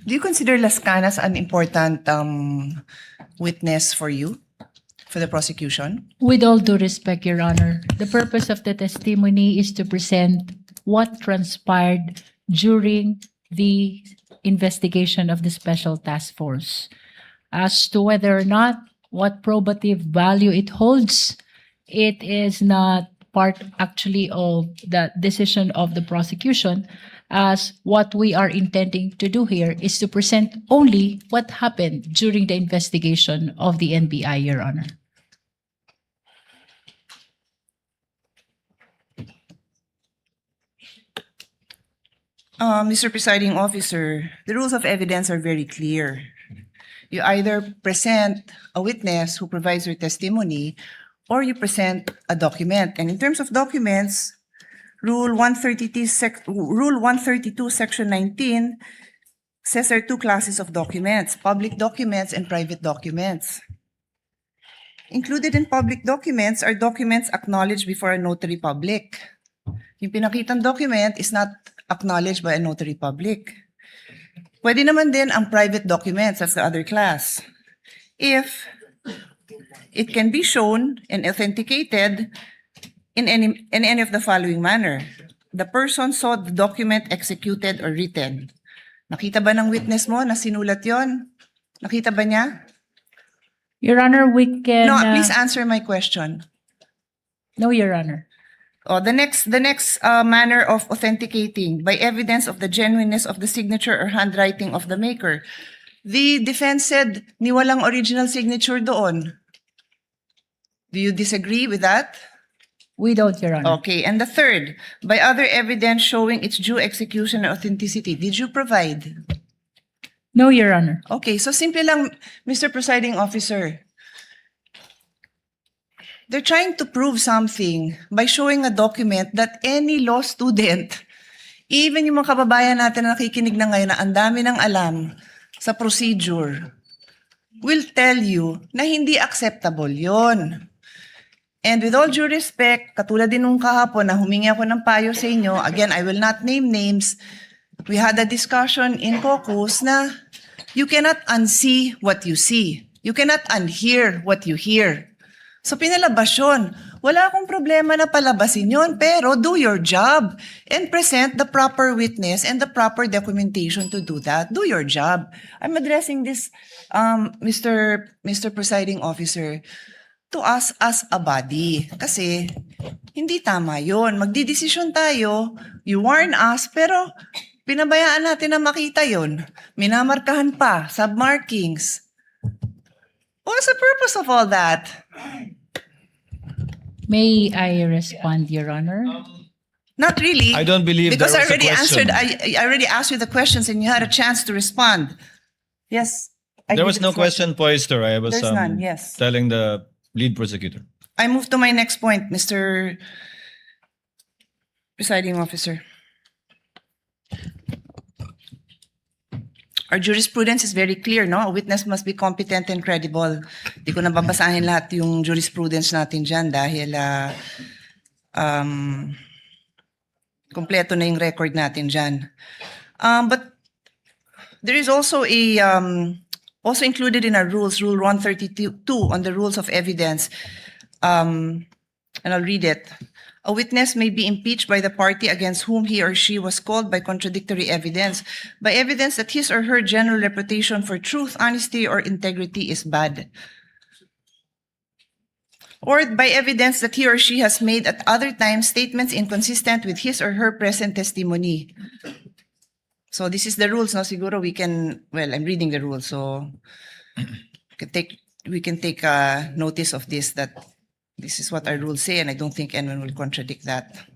Do you consider Las Canas an important witness for you, for the prosecution? With all due respect, Your Honor, the purpose of the testimony is to present what transpired during the investigation of the Special Task Force. As to whether or not what probative value it holds, it is not part actually of the decision of the prosecution, as what we are intending to do here is to present only what happened during the investigation of the NBI, Your Honor. Mr. Presiding Officer, the rules of evidence are very clear. You either present a witness who provides your testimony or you present a document. And in terms of documents, Rule 132, Section 19 says there are two classes of documents, public documents and private documents. Included in public documents are documents acknowledged before a notary public. Yung pinakitang document is not acknowledged by a notary public. Pwede naman din ang private documents, that's the other class. If it can be shown and authenticated in any of the following manner. The person saw the document executed or written. Nakita ba ng witness mo na sinulat yon? Nakita ba niya? Your Honor, we can... No, please answer my question. No, Your Honor. Oh, the next manner of authenticating by evidence of the genuineness of the signature or handwriting of the maker. The defense said ni walang original signature doon. Do you disagree with that? We don't, Your Honor. Okay, and the third, by other evidence showing its due execution and authenticity. Did you provide? No, Your Honor. Okay, so simple lang, Mr. Presiding Officer. They're trying to prove something by showing a document that any law student, even yung mga kababayan natin na nakikinig na ngayon na ang dami ng alam sa procedure, will tell you na hindi acceptable yon. And with all due respect, katulad din nung kahapon na humingi ako ng payo sa inyo, again, I will not name names, we had a discussion in caucus na you cannot unsee what you see. You cannot unhear what you hear. So pinalabas yun. Wala akong problema na palabasin yun, pero do your job and present the proper witness and the proper documentation to do that. Do your job. I'm addressing this, Mr. Presiding Officer, to us as a body. Kasi hindi tama yun. Magdidesisyon tayo, you warn us, pero pinabayaan natin na makita yun. Minamarkahan pa, submarkings. What's the purpose of all that? May I respond, Your Honor? Not really. I don't believe because there I was a already question. answered. I already asked you the questions, and you had a chance to respond. Yes. There was no question posed, sir. I was There's none, yes. telling the lead prosecutor. I move to my next point, Mr. Presiding Officer. Our jurisprudence is very clear, no? A witness must be competent and credible. Di ko na babasahin lahat yung jurisprudence natin dyan dahil kompleto na yung record natin dyan. But there is also a also included in our rules, Rule 132 on the rules of evidence, and I'll read it. A witness may be impeached by the party against whom he or she was called by contradictory evidence, by evidence that his or her general reputation for truth, honesty, or integrity is bad, or by evidence that he or she has made at other times statements inconsistent with his or her present testimony. So this is the rules, no? Siguro we can, well, I'm reading the rules, so we can take notice of this, that this is what our rules say, and I don't think anyone will contradict that.